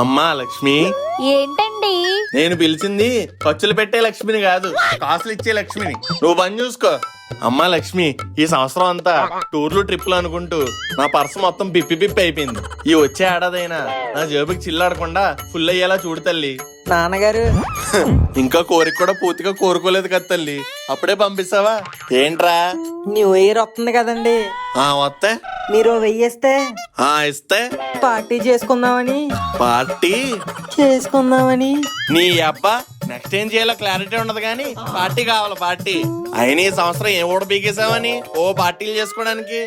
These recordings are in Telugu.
అమ్మా లక్ష్మి, ఏంటండి? నేను పిలిచింది ఖర్చులు పెట్టే లక్ష్మిని కాదు, కాసులు ఇచ్చే లక్ష్మిని. నువ్వు పని చూసుకో. అమ్మా లక్ష్మి, ఈ సంవత్సరం అంతా టూర్లు ట్రిప్లు అనుకుంటూ నా పర్సు మొత్తం పిప్పి అయిపోయింది. ఈ వచ్చే ఏడాదైనా నా జేబుకి చిల్లాడకుండా ఫుల్ అయ్యేలా చూడు తల్లి. నాన్నగారు ఇంకా కోరిక కూడా పూర్తిగా కోరుకోలేదు కదా తల్లి, అప్పుడే పంపిస్తావా ఏంట్రా? న్యూ ఇయర్ వస్తుంది కదండి, వస్తే మీరు 1000 ఇస్తే ఇస్తే పార్టీ చేసుకుందామని. పార్టీ చేసుకుందామని నీ అబ్బా, నెక్స్ట్ ఏం చేయాలో క్లారిటీ ఉండదు కానీ పార్టీ కావాలి పార్టీ. అయినా ఈ సంవత్సరం ఏం ఓడ పీకేసావని ఓ పార్టీలు చేసుకోవడానికి.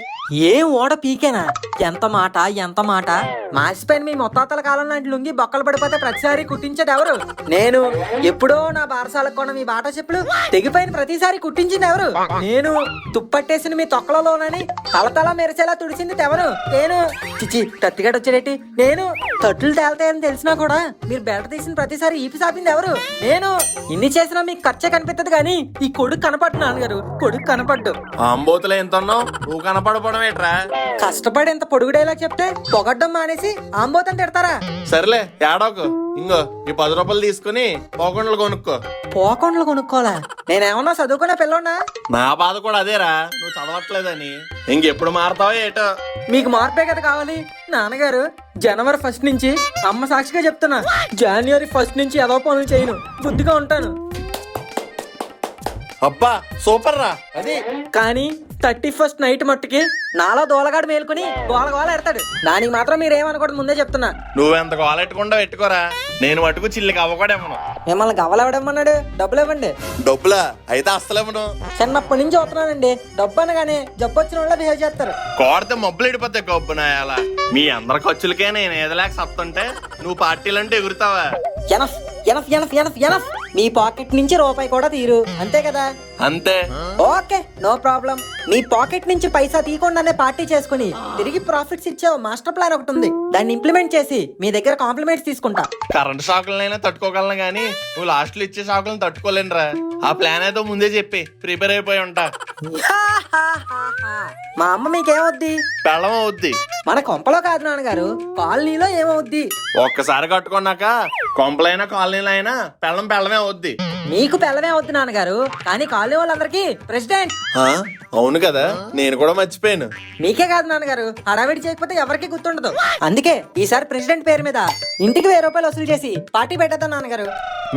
ఏం ఓడ పీకేనా? ఎంత మాట ఎంత మాట. మాసిపోయిన మీ ముత్తాతల కాలం లాంటి లుంగి బొక్కలు పడిపోతే ప్రతిసారి కుట్టించేది ఎవరు? నేను. ఎప్పుడో నా బారసాలకు కొన్న మీ బాటా చెప్పులు తెగిపోయిన ప్రతిసారి కుట్టించింది ఎవరు? నేను. తుప్పట్టేసిన మీ తొక్కలలోనని తలతల మెరిసేలా తుడిచింది ఎవరు? నేను. చిచి, తత్తిగడ వచ్చేటి నేను. తట్లు తేలతాయని తెలిసినా కూడా మీరు బెల్ట్ తీసిన ప్రతిసారి ఈపి సాపింది ఎవరు? నేను. ఇన్ని చేసినా మీకు ఖర్చే కనిపిస్తుంది కానీ ఈ కొడుకు కనపడ్డు నాన్నగారు, కొడుకు కనపడ్డు. ఆంబోతులు ఎంత ఉన్నావు, నువ్వు కనపడపోవడం ఏట్రా? కష్టపడి ఎంత పొడుగుడేలా చెప్తే పొగడ్డం మానేసి ఆంబోతని తిడతారా? సర్లే ఏడోకు. ఇంగో ఈ 10 రూపాయలు తీసుకుని పోకుండా కొనుక్కో. పోకొండలు కొనుక్కోవాలా? నేనేమన్నా చదువుకునే పిల్లోనా? నా బాధ కూడా అదేరా, నువ్వు చదవట్లేదని. ఇంకెప్పుడు మారతావో ఏటో. మీకు మార్పే కదా కావాలి నాన్నగారు. జనవరి 1 నుంచి అమ్మ సాక్షిగా చెప్తున్నా, జనవరి 1 నుంచి ఏదో పనులు చేయను, బుద్ధిగా ఉంటాను. అబ్బా సూపర్ రా. అది కానీ 31st నైట్ మట్టుకి నాలో దోలగాడు మేలుకుని గోల ఎడతాడు. దానికి మాత్రం మీరేమనకూడదు, ముందే చెప్తున్నా. నువ్వెంత గోలెట్టకుండా పెట్టుకోరా, నేను మటుకు చిల్లికి అవ్వకూడేమను. మిమ్మల్ని గవ్వలెవడమన్నాడు? డబ్బులు ఇవ్వండి. డబ్బులా? అయితే అస్సలేమను. చిన్నప్పటి నుంచి వస్తున్నానండి, డబ్బు అనగానే జబ్బు వచ్చిన వాళ్ళ బిహేవ్ చేస్తారు. కోడితే మబ్బులు ఎడిపోతాయి గొబ్బు నాయాల. మీ అందరి ఖర్చులకే నేను ఏదలేక సత్తుంటే నువ్వు పార్టీలంటే ఎగురుతావా? Enough enough enough enough enough. మీ పాకెట్ నుంచి రూపాయి కూడా తీరు, అంతే కదా? అంతే. Okay, no problem. మీ పాకెట్ నుంచి పైసా తీయకుండానే పార్టీ చేసుకుని తిరిగి ప్రాఫిట్స్ ఇచ్చే మాస్టర్ ప్లాన్ ఒకటి ఉంది. దాన్ని ఇంప్లిమెంట్ చేసి మీ దగ్గర కాంప్లిమెంట్స్ తీసుకుంటా. కరెంట్ షాకులనైనా తట్టుకోగలను గానీ నువ్వు లాస్ట్ లో ఇచ్చే షాకులను తట్టుకోలేనురా. ఆ ప్లాన్ ఏదో ముందే చెప్పి ప్రిపేర్ అయిపోయి ఉంటా. మా అమ్మ మీకేమవుద్ది? పెళ్ళం అవుద్ది. మన కొంపలో కాదు నాన్నగారు, కాలనీలో ఏమవుద్ది? ఒక్కసారి కట్టుకున్నాక కొంపలైనా కాలనీలో అయినా పెళ్ళమే అవుద్ది. మీకు పెళ్ళమే అవుద్ది నాన్నగారు, కానీ కాలనీ వాళ్ళందరికీ ప్రెసిడెంట్. అవును కదా, నేను కూడా మర్చిపోయాను. మీకే కాదు నాన్నగారు, హడావిడి చేయకపోతే ఎవరికి గుర్తుండదు. అందుకే ఈసారి ప్రెసిడెంట్ పేరు మీద ఇంటికి 1000 రూపాయలు వసూలు చేసి పార్టీ పెట్టేద్దాం నాన్నగారు.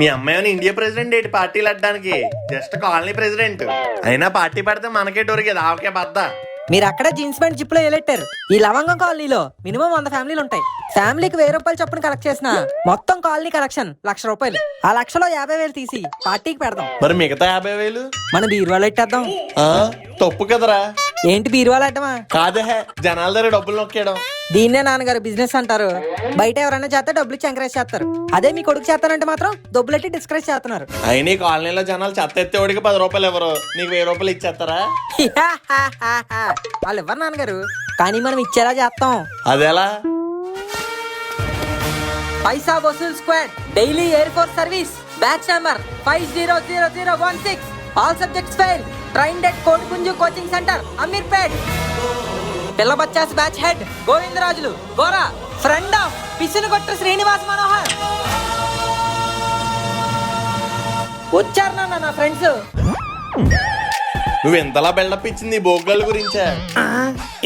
మీ అమ్మాయి ఇండియా ప్రెసిడెంట్ ఏంటి పార్టీలు అడ్డానికి? జస్ట్ కాలనీ ప్రెసిడెంట్ అయినా పార్టీ పెడితే మనకే దొరికేది ఆవకే బద్ద. మీరు అక్కడ జీన్స్ ప్యాంట్ జిప్ లో ఎలెట్టారు. ఈ లవంగం కాలనీలో మినిమం 100 ఫ్యామిలీలు ఉంటాయి. ఫ్యామిలీకి 1000 రూపాయలు చొప్పున కలెక్ట్ చేసిన మొత్తం కాలనీ కలెక్షన్ 1,00,000 రూపాయలు. ఆ 1,00,000లో 50,000 తీసి పార్టీకి పెడదాం. మరి మిగతా 50,000 మన బీరువాలో ఇట్టేద్దాం. తప్పు కదరా. ఏంటి బీరువాలో అడ్డమా? కాదే, జనాల దగ్గర డబ్బులు నొక్కేయడం. దీన్నే నాన్నగారు బిజినెస్ అంటారు. బయట ఎవరైనా చేస్తే డబ్బులు ఇచ్చి ఎంకరేజ్ చేస్తారు. అదే మీ కొడుకు చేస్తానంటే మాత్రం డబ్బులెట్టి డిస్కరేజ్ చేస్తున్నారు. అయినా ఈ కాలనీలో జనాలు చెత్త ఎత్తేవాడికి 10 రూపాయలు ఎవరు, నీకు 1000 రూపాయలు ఇచ్చేస్తారా? వాళ్ళు ఇవ్వరు నాన్నగారు, కానీ మనం ఇచ్చేలా చేస్తాం. అదేలా? పైసా వసూల్ squad daily air force service batch number 500016. All subjects fail. Trained at Kotipunju coaching centre, Ameerpet. పిల్ల బచ్చాస్ బ్యాచ్ హెడ్ గోవిందరాజులు గోరా. ఫ్రెండ్ ఆఫ్ పిసినుగొట్టు శ్రీనివాస్ మనోహర్. వచ్చారు నాన్న నా ఫ్రెండ్స్. నువ్వు ఎంతలా బిల్డప్ ఇచ్చింది బోగ్గాల గురించే?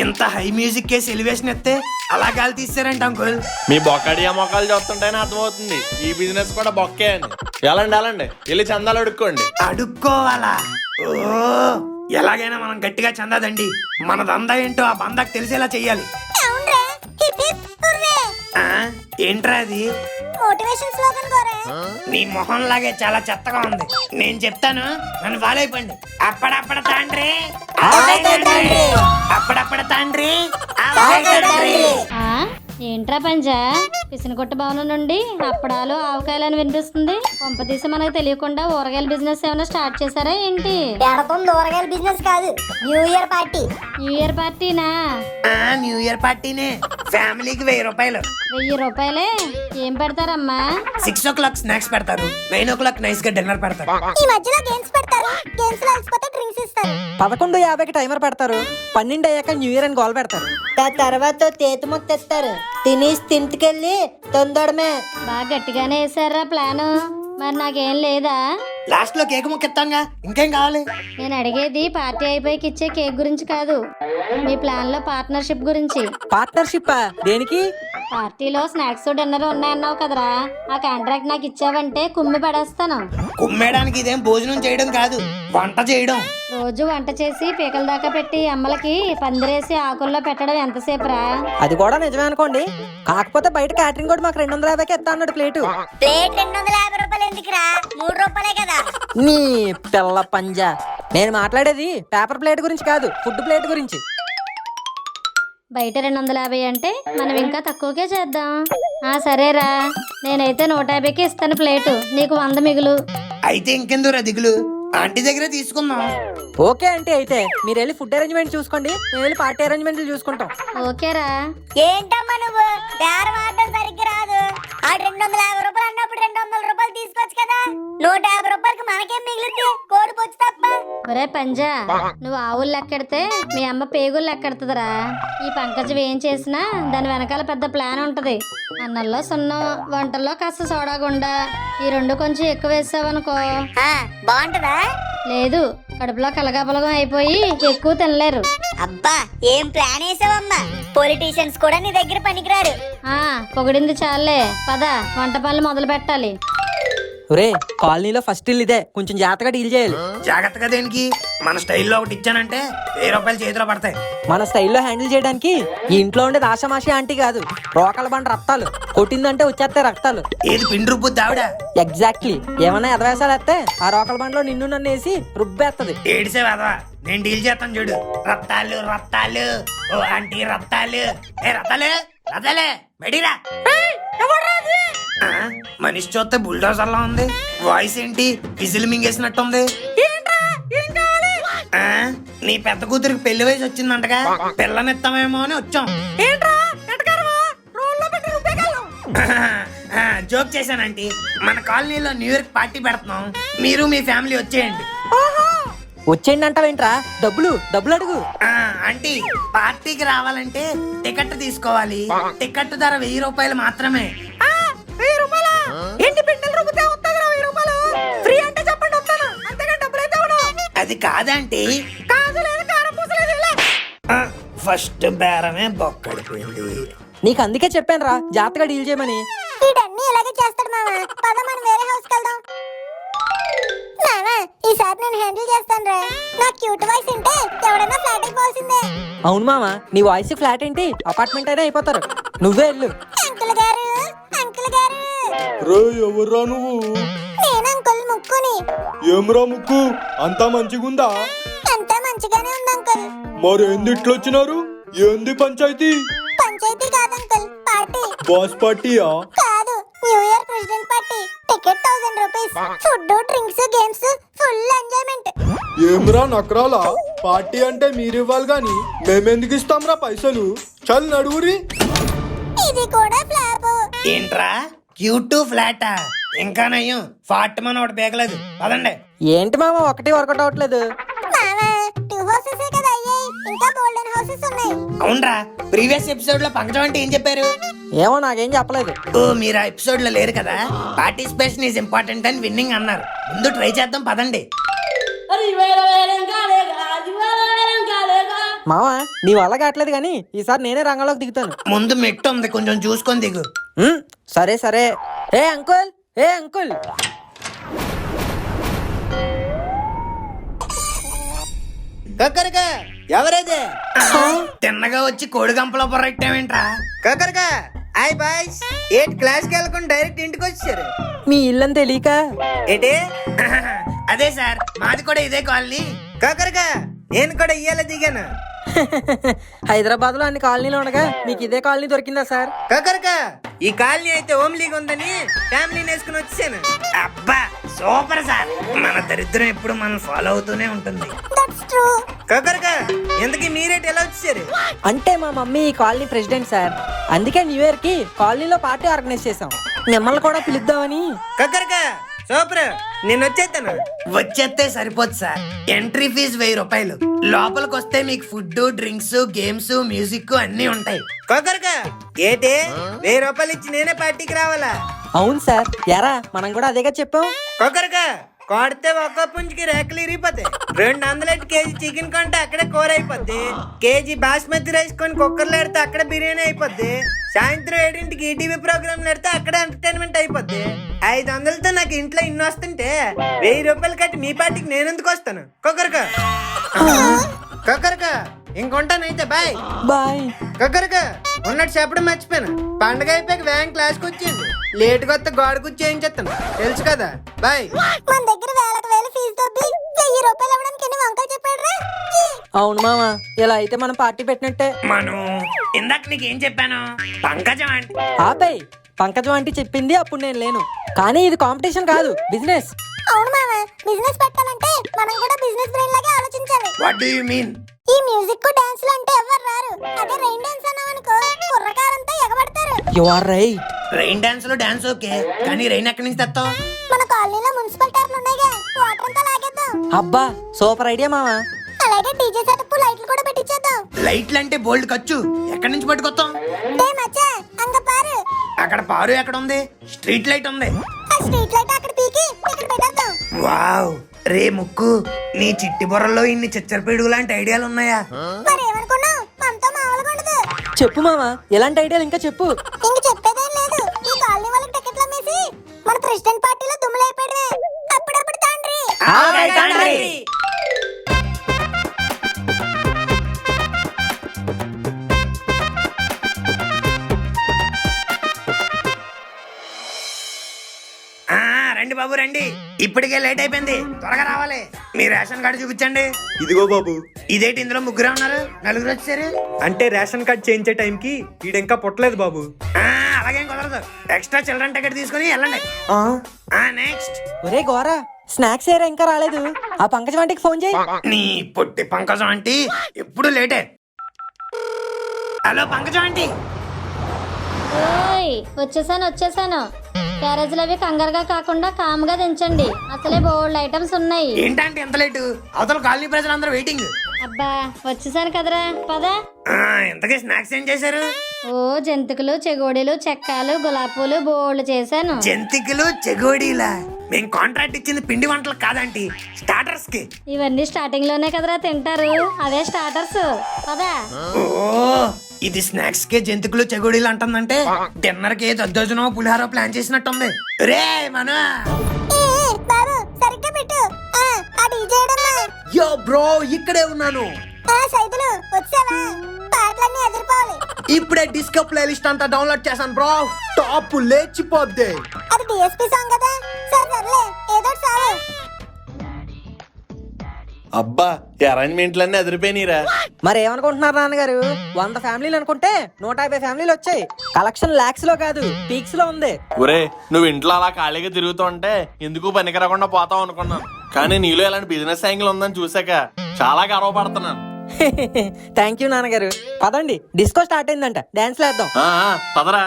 ఇంత హై మ్యూజిక్ కేసి ఎలివేషన్ ఎత్తే అలా గాలి తీస్తారంట అంకుల్. మీ బొక్కడియా మొక్కలు చూస్తుంటేనే అర్థమవుతుంది ఈ బిజినెస్ కూడా బొక్కే అని. ఎలాండి వెళ్ళి చందాలు అడుక్కోండి. అడుక్కోవాలా? ఓ, ఎలాగైనా మనం గట్టిగా చందాదండి. మన దందా ఏంటో ఆ బందాకు తెలిసేలా చెయ్యాలి. ఏంట్రా అది? మోటివేషన్ స్లోగన్ గోరే. నీ మొహం లాగే చాలా చెత్తగా ఉంది. నేను చెప్తాను, నన్ను ఫాలో అయిపోండి. అప్పుడప్పుడు తండ్రి, అప్పుడప్పుడు తండ్రి. ఏంట్రా పంజా? పిసినకొట్ట భవనం నుండి అప్పడాలు ఆవకాయలని వినిపిస్తుంది. కొంపతీసి మనకు తెలియకుండా ఊరగాయల బిజినెస్ ఏమైనా స్టార్ట్ చేశారా ఏంటి? ఎడతుంది ఊరగాయల బిజినెస్ కాదు, new year party. New year పార్టీనా? న్యూ ఇయర్ పార్టీనే. ఫ్యామిలీకి 1000 రూపాయలు. 1000 రూపాయలే? ఏం పెడతారమ్మా? 6 o'clock స్నాక్స్ పెడతారు, 9 o'clock నైస్ గా డిన్నర్ పెడతారు. ఈ మధ్యలో గేమ్స్ పెడతారు, గేమ్స్ లో అలసిపోతే డ్రింక్స్ ఇస్తారు. 11:50కి టైమర్ పెడతారు, 12 అయ్యాక న్యూ ఇయర్ అని గోల్ పెడతారు. తర్వాత తేతు మొక్క తెస్తారు. తినేసి తింటికెళ్ళి తొందరమే. బాగా గట్టిగానే వేసారా ప్లాను. మరి నాకేం లేదా? లాస్ట్ లో కేక్ ముక్క ఇస్తాంగా, ఇంకేం కావాలి? నేను అడిగేది పార్టీ అయిపోయికి ఇచ్చే కేక్ గురించి కాదు, మీ ప్లాన్ లో పార్ట్నర్షిప్ గురించి. పార్ట్నర్షిప్ దేనికి? పార్టీలో స్నాక్స్ డిన్నర్ ఉన్నాయన్నావు కదరా, ఆ కాంట్రాక్ట్ నాకు ఇచ్చావంటే కుమ్మి పడేస్తాను. కుమ్మేయడానికి ఇదేం భోజనం చేయడం కాదు, వంట చేయడం. రోజు వంట చేసి పీకల దాకా పెట్టి అమ్మలకి పందిరేసి ఆకుల్లో పెట్టడం ఎంతసేపురా? అది కూడా నిజమే అనుకోండి. కాకపోతే బయట క్యాటరింగ్ కూడా మాకు 250కి ఇస్తా అన్నాడు ప్లేటు. ప్లేట్ 250 రూపాయలు ఎందుకురా, 3 రూపాయలే కదా. నీ పిల్ల పంజా. నేను మాట్లాడేది పేపర్ ప్లేట్ గురించి కాదు, ఫుడ్ ప్లేట్ గురించి. బయట 250 అంటే మనం ఇంకా తక్కువకే చేద్దాం. ఆ సరేరా, నేనైతే 150కి ఇస్తాను ప్లేటు, నీకు 100 మిగులు. అయితే ఇంకెందుకురా దిగులు, ఆంటీ దగ్గరే తీసుకుందాం. ఓకే అంటే అయితే మీరు వెళ్ళి ఫుడ్ అరేంజ్మెంట్ చూసుకోండి, మేము వెళ్ళి పార్టీ అరేంజ్మెంట్లు చూసుకుంటాం. ఓకేరా. ఏంటమ్మా నువ్వు బేరం ఆడడం సరిగ్గా రాదు. ఆ 250 రూపాయలు అన్నప్పుడు 200 రూపాయలు తీసుకోవచ్చు కదా. 150 రూపాయలకి మనకేం మిగిలింది, కోడి పొచ్చు తప్ప. ఒరే పంజా, నువ్వు ఆవులు లెక్కెడితే మీ అమ్మ పేగులు లెక్కెడుతుందిరా. ఈ పంకజం ఏం చేసినా దాని వెనకాల పెద్ద ప్లాన్ ఉంటది. అన్నంలో సున్నం, వంటల్లో కాస్త సోడాగుండా, ఈ 2 కొంచెం ఎక్కువ వేసావనుకో బాగుంటదా? లేదు, కడుపులో కలగాపలగం అయిపోయి ఎక్కువ తినలేరు. అబ్బా ఏం ప్లాన్ వేసావమ్మా. పొలిటీషియన్స్ కూడా నీ దగ్గర పనికిరారు. పొగిడింది చాలే, పద వంట పనులు మొదలు పెట్టాలి. ఒరే కాలనీలో ఫస్ట్ ఇల్లు ఇదే, కొంచెం జాగ్రత్తగా డీల్ చేయాలి. జాగ్రత్తగా దేనికి? మన స్టైల్లో ఒకటి ఇచ్చానంటే 1000 రూపాయలు చేతిలో పడతాయి. మన స్టైల్లో హ్యాండిల్ చేయడానికి ఈ ఇంట్లో ఉండేది ఆషామాషి ఆంటీ కాదు, రోకల బండ రక్తాలు. కొట్టిందంటే వచ్చేస్తాయి రక్తాలు. ఏది పిండి రుబ్బుద్ది ఆవిడ? ఎగ్జాక్ట్లీ. ఏమన్నా ఎదవేసాలు వేస్తే ఆ రోకల బండలో నిన్ను నన్ను వేసి రుబ్బేస్తుంది. ఏడిసే వెదవా, నేను డీల్ చేస్తాను చూడు. రత్తాలు రత్తాలు, ఓ ఆంటీ రత్తాలు. ఏ రత్తాలు రత్తాలే మెడిరా. మనిషి చూస్తే బుల్డోజర్ లా ఉంది, వాయిస్ ఏంటి విజిల్ మింగేసినట్టుంది. ఆ, నీ పెద్ద కూతురికి పెళ్లి వయసు వచ్చిందంటగా, పిల్లనిస్తామేమో అని వచ్చాం. జోక్ చేశానంటీ. మన కాలనీలో న్యూ ఇయర్ పార్టీ పెడుతున్నాం, మీరు మీ ఫ్యామిలీ వచ్చేయండి. వచ్చేయండి అంటావేంట్రా? డబ్బులు డబ్బులు అడుగు. ఆంటీ పార్టీకి రావాలంటే టికెట్ తీసుకోవాలి. టికెట్ ధర 1000 రూపాయలు మాత్రమే. అది కాదంటీ, ఫస్ట్ బేరమే బొక్కడిపోయింది. నీకు అందుకే చెప్పాను రా జాగ్రత్తగా డీల్ చేయమని. వీడన్నీ ఇలాగే చేస్తాడు మామ. పద మనం వేరే హౌస్ కి వెళ్దాం. నానా ఈసారి నేను హ్యాండిల్ చేస్తాను రా. నా క్యూట్ వాయిస్ ఉంటే ఎవడైనా ఫ్లాట్ అయిపోవాల్సిందే. అవును మామ, నీ వాయిస్ ఫ్లాట్ ఏంటి, అపార్ట్మెంట్ అయినా అయిపోతారు. నువ్వే వెళ్ళు. అంకుల్ గారు, అంకుల్ గారు. రే ఎవర్రా నువ్వు? నేను అంకుల్ ముక్కుని. ఏమ్రా ముక్కు, అంతా మంచిగుందా? అంతా మంచిగానే ఉంది అంకుల్. మరేంది ఇట్లొచ్చినారు? ఏంది పంచాయతీ? పంచాయతీ కాదు అంకుల్, పార్టీ. బాస్ పార్టీయా? కాదు, new year president party. Ticket 1000 rupees. Food, drinks, games, full enjoyment. ఏమ్రా నక్రాలా, పార్టీ అంటే మీరివ్వాలి గాని మేమెందుకు ఇస్తాంరా పైసలు? చల్ నడువురి. ఇది కూడా ఫ్లాప్. ఏంట్రా క్యూట్ ఫ్లాటా? ఇంకా నయ్యం, ఫాట్ మన ఒకటి పేకలేదు. పదండి. ఏంటి మామ ఒకటి వర్కౌట్ అవట్లేదు? మామా 2 హౌసెస్ కదా అయ్యాయి, ఇంకా గోల్డెన్ హౌసెస్ ఉన్నాయి. అవునరా, ప్రీవియస్ ఎపిసోడ్ లో పంకజం అంటే ఏం చెప్పారు? ఏమో నాకేం చెప్పలేదు. ఓ మీరు ఆ ఎపిసోడ్ లో లేరు కదా. పార్టిసిపేషన్ ఈజ్ ఇంపార్టెంట్ అని విన్నింగ్ అన్నారు. ముందు ట్రై చేద్దాం పదండి. మామ నీ వల్ల కావట్లేదు కానీ ఈసారి నేనే రంగంలోకి దిగుతాను. ముందు మెట్టు ఉంది, కొంచెం చూసుకొని దిగు. సరే సరే. ఏ అంకుల్, ఏ అంకుల్. కక్కరగా ఎవరైతే తిన్నగా వచ్చి కోడి గంపలో పొర్రెట్టావేంట్రా? కక్కరగా హాయ్ బాయ్స్. 8 క్లాస్కి వెళ్ళకుండా డైరెక్ట్ ఇంటికి వచ్చారు. మీ ఇల్లని తెలియక. ఏంటి? అదే సార్, మాది కూడా ఇదే కాలనీ. కక్కరగా నేను కూడా ఇయ్యాల దిగాను. హైదరాబాద్ లో అన్ని కాలనీలు ఉండగా మీకు ఇదే కాలనీ దొరికిందా సార్? కక్కరగా ఈ కాలనీ అయితే హోమ్ లీగ్ ఉందని ఫ్యామిలీ వేసుకుని వచ్చాను. అబ్బా సూపర్ సార్, మన దరిద్రం ఎప్పుడు మనం ఫాలో అవుతూనే ఉంటుంది. That's true. కక్కరగా ఎందుకు మీరేట్ ఎలా వచ్చారు? అంటే మా మమ్మీ ఈ కాలనీ ప్రెసిడెంట్ సార్, అందుకే న్యూ ఇయర్ కి కాలనీలో పార్టీ ఆర్గనైజ్ చేసాం. మిమ్మల్ని కూడా పిలుద్దామని. కక్కరగా సూపర్ నేను వచ్చేస్తాను. వచ్చేస్తే సరిపోదు సార్. ఎంట్రీ ఫీజు 1000 రూపాయలు. లోపలికి వస్తే మీకు ఫుడ్, డ్రింక్స్, గేమ్స్, మ్యూజిక్ అన్నీ ఉంటాయి. కొకరకా ఏటే 1000 రూపాయలు ఇచ్చి నేనే పార్టీకి రావాలా? అవును సార్, ఎరా మనం కూడా అదేగా చెప్పాం. కొకరకా కొడితే ఒక్క పుంజుకి రేకలు ఇరిగిపోతాయి. 200 కేజీ చికెన్ కొంటే అక్కడే కూర అయిపోద్ది. కేజీ బాస్మతి రైస్ కొని కుక్కర్లో ఎడితే అక్కడ బిర్యానీ అయిపోద్ది. సాయంత్రం 7ంటికి ఈటీవీ ప్రోగ్రామ్ పెడితే అక్కడ ఎంటర్టైన్మెంట్ అయిపోద్ది. 500తో నాకు ఇంట్లో ఇన్ని వస్తుంటే 1000 రూపాయలు కట్టి మీ పార్టీకి నేను ఎందుకు వస్తాను? కొకరకా కొకరకా ఇంకొంటానైతే బాయ్ బాయ్. కొకరకా ఉన్నట్టు చెప్పడం మర్చిపోయాను. పండగ అయిపోయాక వ్యాన్ క్లాస్కి వచ్చేయండి. లేట్ గా వస్తే గోడ కూర్చి ఏం చెప్తాను తెలుసు కదా. బాయ్. మన దగ్గర వేల ఫీజు దొబ్బి 1000 రూపాయలు ఇవ్వడానికి ఎన్ని వంకలు చెప్పాడు రా. అవును మామ, ఇలా అయితే మనం పార్టీ పెట్టినట్టే. మనం ఇందాక నీకేం చెప్పాను? పంకజం అంటే ఆపై పంకజం అంటే చెప్పింది అప్పుడు నేను లేను. కానీ ఇది కాంపిటీషన్ కాదు, బిజినెస్. అవును మామ, బిజినెస్ పెట్టాలంటే మనం కూడా బిజినెస్ బ్రెయిన్ లాగే ఆలోచించాలి. What do you mean? ఈ మ్యూజిక్ డాన్స్ లు అంటే ఎవరు రారు. అదే రైన్ డాన్స్ అన్నామనుకో కుర్రకారంతా ఎగబడతారు. You are right. Rain dance లో డాన్స్ ఓకే, కానీ రెయిన్ ఎక్కడి నుంచి తెస్తావు? మన కాలనీలో మున్సిపల్ టర్లు ఉన్నాయిగా, వాటర్ అంతా లాగేద్దాం. అబ్బా సూపర్ ఐడియా మామ. అలాగే డీజే సెటప్ లైట్లు కూడా పెట్టించేద్దాం. లైట్లు అంటే బోల్డ్ ఖర్చు. ఎక్కడి నుంచి పట్టుకొస్తాం? డే మచ్చా అంగ పారు. అక్కడ పారు ఎక్కడ ఉంది? స్ట్రీట్ లైట్ ఉంది. ఆ స్ట్రీట్ లైట్ అక్కడ పీకి ఇక్కడ పెట్టేద్దాం. వావ్ రే ముక్కు, నీ చిట్టి బుర్రలో ఇన్ని చిచ్చరపీడుగు లాంటి ఐడియాలు ఉన్నాయా? మరి ఏమనుకున్నావు? మనతో మామూలుగా ఉండదు. చెప్పు మామ, ఎలాంటి ఐడియాలు ఇంకా చెప్పు. ఇంక చెప్పేదేం లేదు. ఈ కాలనీ వాళ్ళకి టికెట్లు అమ్మేసి మన ప్రెసిడెంట్ పార్టీలో దుమ్ములైపోయాడు. అప్పుడప్పుడు తండ్రి రండి బాబు రండి, ఇప్పటికే లేట్ అయిపోయింది, త్వరగా రావాలి. మీ రేషన్ కార్డు చూపించండి. ఇదిగో బాబు. ఇదేంటి ఇందులో ముగ్గురే ఉన్నారు, నలుగురు వచ్చారు? అంటే రేషన్ కార్డ్ చేయించే టైంకి ఈడెంకా పుట్టలేదు బాబు. అలాగేం కుదరదు. ఎక్స్ట్రా చిల్డ్రన్ టికెట్ తీసుకుని వెళ్ళండి. నెక్స్ట్. ఒరే గోరా, స్నాక్స్ ఏరా ఇంకా రాలేదు. ఆ పంకజం ఆంటీకి ఫోన్ చేయి. నీ పొట్టి పంకజం ఆంటీ ఎప్పుడు లేటే. హలో పంకజం ఆంటీ. ఓయ్ వచ్చేసాను. క్యారేజీలు అవి కంగారుగా కాకుండా కామ్గా దించండి. అసలే బోల్డ్ ఐటమ్స్ ఉన్నాయి. ఏంటంటే ఎంత లేటు? అవతల కాలనీ ప్రజలందరూ వెయిటింగ్. అబ్బా వచ్చేసాను కదరా, పద. ఇంతకీ స్నాక్స్ ఏం చేశారు? ఓ జంతికలు, చెగోడీలు, చెక్కాలు, గులాబీలు బోల్డ్ చేశాను. జంతికలు, చెగోడీలా? మేం కాంట్రాక్ట్ ఇచ్చింది పిండి వంటలు కాదంటీ, స్టార్టర్స్ కి. ఇవన్నీ స్టార్టింగ్ లోనే కదరా తింటారు, అవే స్టార్టర్స్. పదా. ఓ ఇది స్నాక్స్ కే జంతికలు, చెగోడీలు అంటుందంటే డిన్నర్ కి దద్దోజనో పులిహారో ప్లాన్ చేసినట్టుంది. రే మన బాబు సరిగ్గా పెట్టు. ఆ డీజే యో బ్రో ఇక్కడే ఉన్నాను. సైదులు వచ్చావా? పాటలన్నీ ఎదిరిపోవాలి. ఇప్పుడే డిస్కో ప్లే లిస్ట్ అంతా డౌన్లోడ్ చేశాను బ్రో. టాప్ లేచిపోద్ది. అది డిఎస్పీ సాంగ్ కదా. సర్లే ఏదో చాలు. అబ్బా అరేంజ్మెంట్లన్నీ అదిరిపోయినరా. మరి ఏమనుకుంటున్నారు నాన్నగారు? 100 ఫ్యామిలీలు అనుకుంటే 150 ఫ్యామిలీలు వచ్చాయి. కలెక్షన్ లాక్స్ లో కాదు, పీక్స్ లో ఉంది. ఒరే నువ్వు ఇంట్లో అలా ఖాళీగా తిరుగుతూ ఉంటే ఎందుకు పనికి రాకుండా పోతావు అనుకున్నాను. కానీ నీలో ఇలాంటి బిజినెస్ యాంగిల్ ఉందని చూసాక చాలా గర్వపడుతున్నాను. థ్యాంక్ యూ నాన్నగారు. పదండి, డిస్కో స్టార్ట్ అయిందంట, డాన్స్ వేద్దాం. పదరా.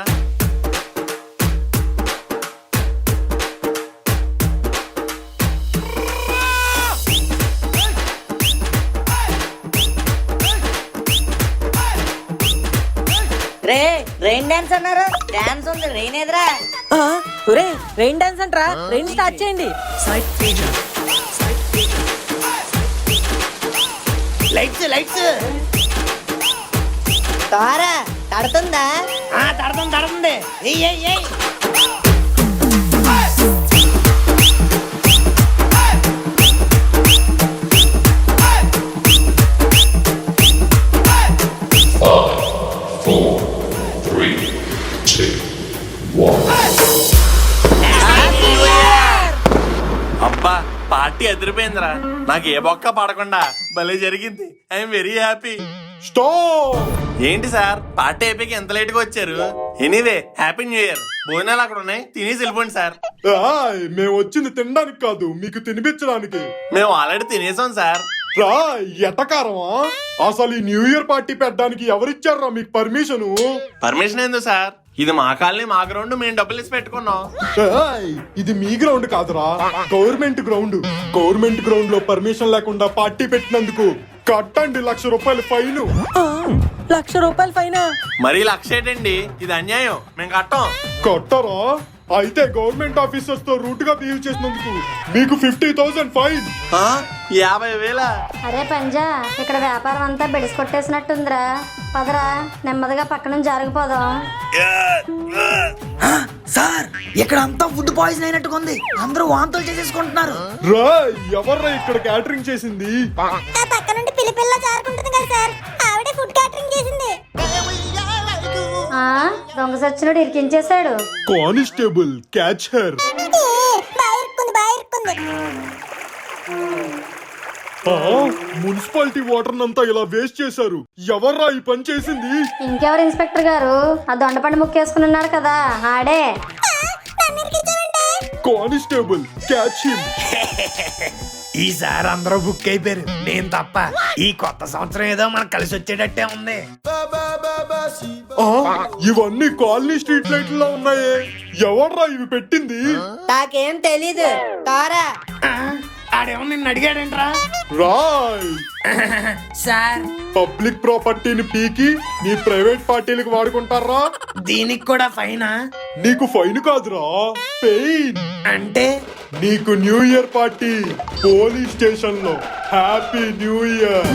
రే రెయిన్ డాన్స్ అన్నారు, డాన్స్ ఉంది, రెయిన్ ఎదురా. ఒరే రెయిన్ డాన్స్ అంటరా, రెయిన్ స్టార్ట్ చేయండి. Lights lights. తారా తడుతుందా? తడుతుంది. ఏయ్ అబ్బా పార్టీ అదిరిపోయిందిరా. నాకు ఏ బొక్క పడకుండా భలే జరిగింది. I'm very happy. ఏంటి సార్ పార్టీ అయిపోయి ఎంత లేట్ గా వచ్చారు? Anyway happy new year. భోజనాలు అక్కడ ఉన్నాయి, తినేసి వెళ్ళిపోండి సార్. మేము వచ్చింది తినడానికి కాదు, మీకు తినిపించడానికి. మేము ఆల్రెడీ తినేసాం సార్. రా ఎటకారమా? అసలు ఈ న్యూ ఇయర్ పార్టీ పెట్టడానికి ఎవరిచ్చారా మీకు పర్మిషను? పర్మిషన్ ఏంది సార్? ఇది మా కాలనీ మా గ్రౌండ్, మేము డబ్బులు ఇచ్చి పెట్టుకున్నాం. ఏయ్, ఇది మీ గ్రౌండ్ కాదురా, గవర్నమెంట్ గ్రౌండ్. గవర్నమెంట్ గ్రౌండ్ లో పర్మిషన్ లేకుండా పార్టీ పెట్టినందుకు కట్టండి ₹1,00,000 ఫైన్. ₹1,00,000 ఫైనా? మరీ 1,00,000 ఏంటండి? ఇది అన్యాయం, మేము కట్టాం. కట్టరా? అయితే గవర్నమెంట్ ఆఫీసర్స్ తో రూట్ గా బిహేవ్ చేసినందుకు మీకు 50,000 ఫైన్. 50,000? అరే పంజా, ఇక్కడ వ్యాపారం అంతా బెడిసి కొట్టేసినట్టుందిరా. పదరా, నెమ్మదిగా పక్క నుంచి జరిగిపోదాం. సార్, ఇక్కడ అంతా ఫుడ్ పాయిజన్ అయినట్టుగా ఉంది. అందరూ వాంతులు చేసేసుకుంటున్నారు. రా, ఎవర్రా ఇక్కడ క్యాటరింగ్ చేసింది? ఆ పక్క నుండి పిల్ల జారుకుంటుంది కదా సార్, ఆవిడే ఫుడ్ క్యాటరింగ్ చేసింది. ఆ దొంగ సచ్చినోడు ఇరికించేశాడు. Constable catch her. బాగా ఇరుక్కుంది. మున్సిపాలిటీ వాటర్ నంతా ఇలా వేస్ట్ చేశారు. ఎవర్రా ఈ పని చేసింది? ఇంకెవరు ఇన్స్పెక్టర్ గారు? ఆ దొండపండు ముక్కేసుకుని ఉన్నారు కదా, ఆడే. Constable catch him. ఈసారి అందరూ బుక్ అయిపోయారు, నేను తప్ప. ఈ కొత్త సంవత్సరం ఏదో మనకు కలిసి వచ్చేటట్టే ఉంది. ఇవన్నీ కాలనీ స్ట్రీట్ లైట్లలో ఉన్నాయే. ఎవర్రా ఇవి పెట్టింది? నాకేం తెలీదు. తారా ఆడేమో నిన్ను అడిగాడేంట్రా? రాయ్, సార్, పబ్లిక్ ప్రాపర్టీని పీకి నీ ప్రైవేట్ పార్టీలకు వాడుకుంటారా? దీనికి కూడా ఫైనా? నీకు ఫైన్ కాదురా, పెయిన్. అంటే నీకు new year party police station లో. Happy new year.